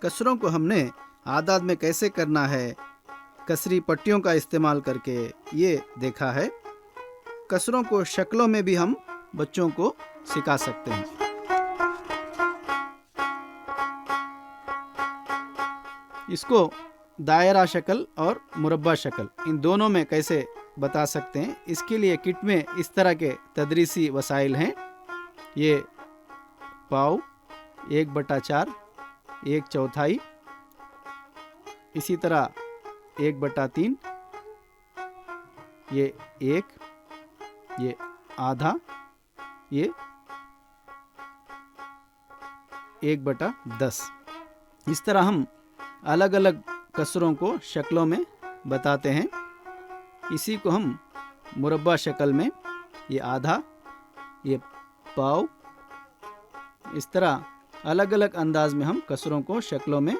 कसरों को हमने आदाद में कैसे करना है, कसरी पट्टियों का इस्तेमाल करके, ये देखा है। कसरों को शक्लों में भी हम बच्चों को सिखा सकते हैं। इसको दायरा शक्ल और मुरब्बा शक्ल, इन दोनों में कैसे बता सकते हैं, इसके लिए किट में इस तरह के तदरीसी वसाइल हैं। ये पाव, 1/4, 1/4, इसी तरह 1/3, ये 1, ये आधा, ये 1/10। इस तरह हम अलग अलग कसरों को शक्लों में बताते हैं। इसी को हम मुरब्बा शक्ल में, ये आधा, ये पाव, इस तरह अलग अलग अंदाज में हम कसरों को शक्लों में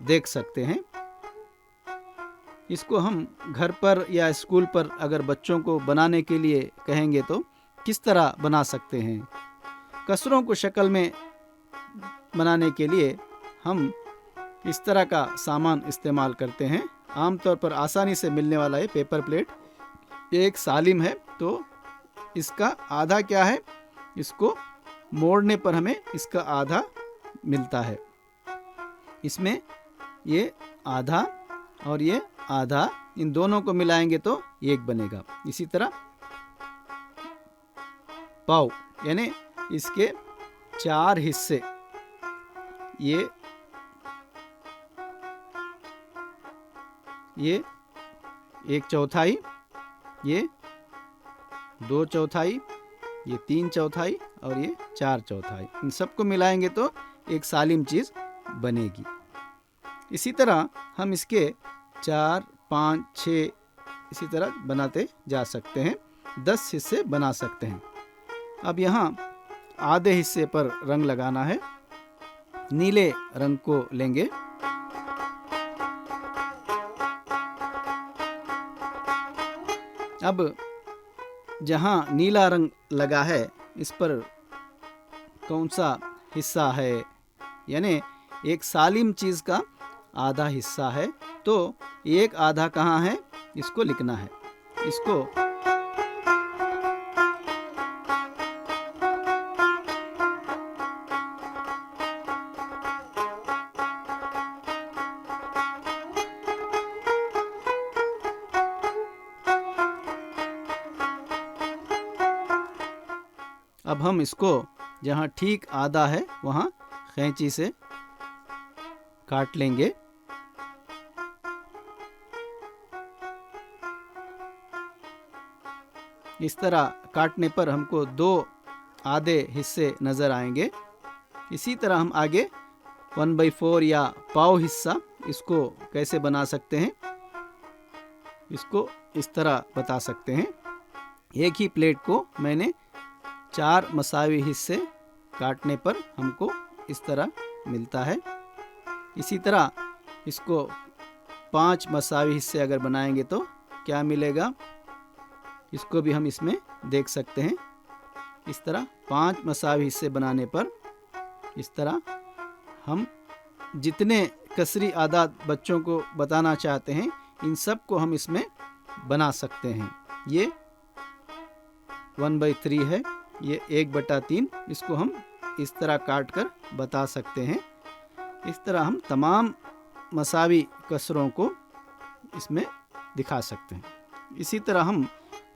देख सकते हैं। इसको हम घर पर या स्कूल पर अगर बच्चों को बनाने के लिए कहेंगे तो किस तरह बना सकते हैं। कसरों को शक्ल में बनाने के लिए हम इस तरह का सामान इस्तेमाल करते हैं। आमतौर पर आसानी से मिलने वाला है पेपर प्लेट। ये एक सालिम है, तो इसका आधा क्या है, इसको मोड़ने पर हमें इसका आधा मिलता है। इसमें ये आधा और ये आधा, इन दोनों को मिलाएंगे तो 1 बनेगा। इसी तरह पाव, यानी इसके 4 हिस्से, ये 1/4, ये 2/4, ये 3/4 और ये 4/4, इन सबको मिलाएंगे तो एक सालिम चीज़ बनेगी। इसी तरह हम इसके 4, 5, 6 इसी तरह बनाते जा सकते हैं। 10 हिस्से बना सकते हैं। अब यहाँ आधे हिस्से पर रंग लगाना है। नीले रंग को लेंगे। अब जहाँ नीला रंग लगा है, इस पर कौन सा हिस्सा है, यानी एक सालिम चीज़ का आधा हिस्सा है, तो एक आधा कहाँ है, इसको लिखना है। इसको अब हम इसको जहाँ ठीक आधा है वहाँ खैंची से काट लेंगे। इस तरह काटने पर हमको 2 आधे हिस्से नज़र आएंगे। इसी तरह हम आगे 1/4 या पाव हिस्सा, इसको कैसे बना सकते हैं, इसको इस तरह बता सकते हैं। एक ही प्लेट को मैंने 4 मसावी हिस्से काटने पर हमको इस तरह मिलता है। इसी तरह इसको 5 मसावी हिस्से अगर बनाएंगे तो क्या मिलेगा, इसको भी हम इसमें देख सकते हैं। इस तरह 5 मसावी हिस्से बनाने पर इस तरह हम जितने कसरी आदाद बच्चों को बताना चाहते हैं, इन सब को हम इसमें बना सकते हैं। ये 1/3 है, ये 1/3, इसको हम इस तरह काट कर बता सकते हैं। इस तरह हम तमाम मसावी कसरों को इसमें दिखा सकते हैं। इसी तरह हम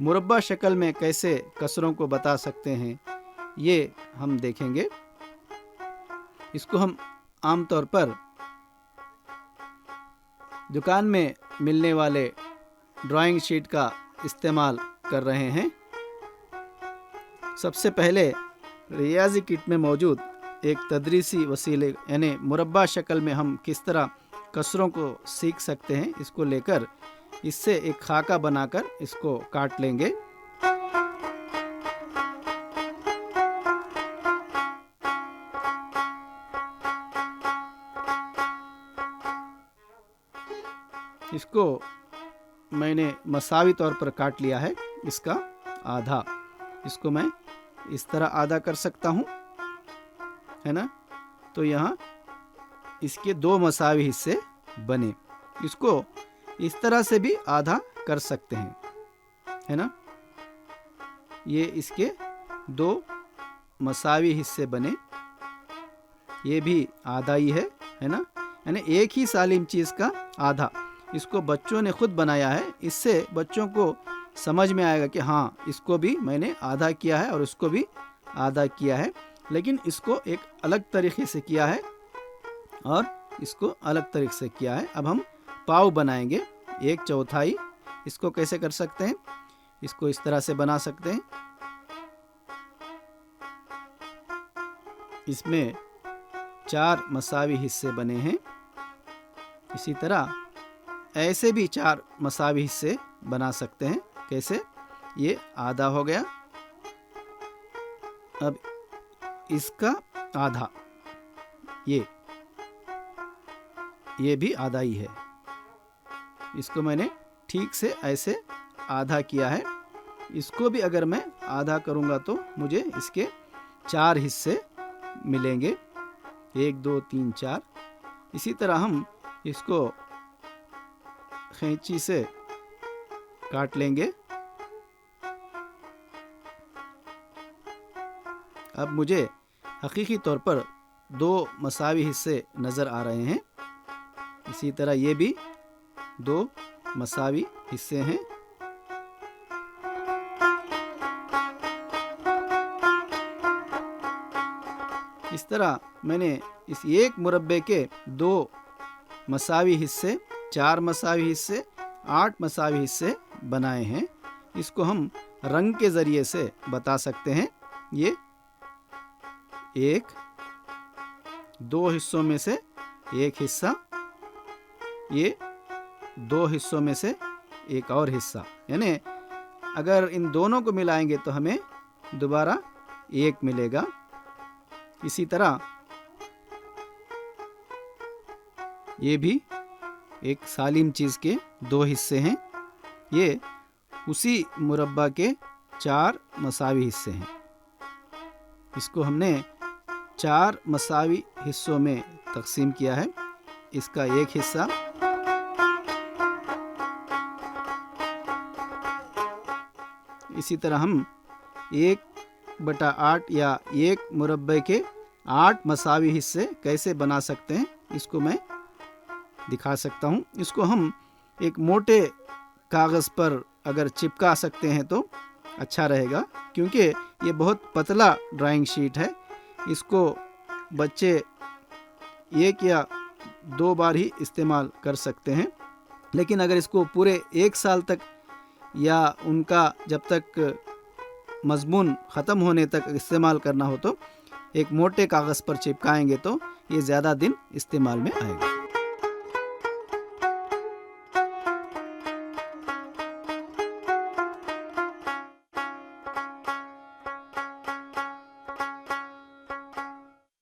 मुरब्बा शक्ल में कैसे कसरों को बता सकते हैं, ये हम देखेंगे। इसको हम आमतौर पर दुकान में मिलने वाले ड्राइंग शीट का इस्तेमाल कर रहे हैं। सबसे पहले रियाजी किट में मौजूद एक तदरीसी वसीले, यानी मुरब्बा शक्ल में हम किस तरह कसरों को सीख सकते हैं, इसको लेकर इससे एक खाका बनाकर इसको काट लेंगे। इसको मैंने मसावी तौर पर काट लिया है। इसका आधा, इसको मैं इस तरह आधा कर सकता हूँ, है ना। तो यहाँ इसके दो मसावी हिस्से बने। इसको इस तरह से भी आधा कर सकते हैं, है ना। ये इसके दो मसावी हिस्से बने, ये भी आधा ही है ना। यानी एक ही सालिम चीज़ का आधा। इसको बच्चों ने खुद बनाया है, इससे बच्चों को समझ में आएगा कि हाँ, इसको भी मैंने आधा किया है और उसको भी आधा किया है, लेकिन इसको एक अलग तरीके से किया है और इसको अलग तरीके से किया है। अब हम पाव बनाएंगे, 1/4। इसको कैसे कर सकते हैं? इसको इस तरह से बना सकते हैं। इसमें 4 मसावी हिस्से बने हैं। इसी तरह ऐसे भी 4 मसावी हिस्से बना सकते हैं। कैसे? ये आधा हो गया, अब इसका आधा, ये भी आधा ही है। इसको मैंने ठीक से ऐसे आधा किया है। इसको भी अगर मैं आधा करूँगा तो मुझे इसके 4 हिस्से मिलेंगे, 1 2 3 4। इसी तरह हम इसको खैंची से काट लेंगे। अब मुझे हकीकी तौर पर 2 मसावी हिस्से नज़र आ रहे हैं। इसी तरह ये भी 2 मसावी हिस्से हैं। इस तरह मैंने इस एक मुरब्बे के 2 मसावी हिस्से, 4 मसावी हिस्से, 8 मसावी हिस्से बनाए हैं। इसको हम रंग के ज़रिए से बता सकते हैं। ये 2 हिस्सों में से एक हिस्सा, ये 2 हिस्सों में से एक और हिस्सा। यानी अगर इन दोनों को मिलाएंगे तो हमें दोबारा 1 मिलेगा। इसी तरह ये भी एक सालिम चीज़ के 2 हिस्से हैं। ये उसी मुरब्बा के 4 मसावी हिस्से हैं। इसको हमने 4 मसावी हिस्सों में तकसीम किया है। इसका एक हिस्सा, इसी तरह हम 1/8 या 1 मुरब्बे के 8 मसावी हिस्से कैसे बना सकते हैं, इसको मैं दिखा सकता हूँ। इसको हम एक मोटे कागज़ पर अगर चिपका सकते हैं तो अच्छा रहेगा, क्योंकि ये बहुत पतला ड्राइंग शीट है। इसको बच्चे 1 या 2 बार ही इस्तेमाल कर सकते हैं, लेकिन अगर इसको पूरे 1 साल तक या उनका जब तक मज़मून ख़त्म होने तक इस्तेमाल करना हो तो एक मोटे कागज़ पर चिपकाएंगे तो ये ज़्यादा दिन इस्तेमाल में आएगा।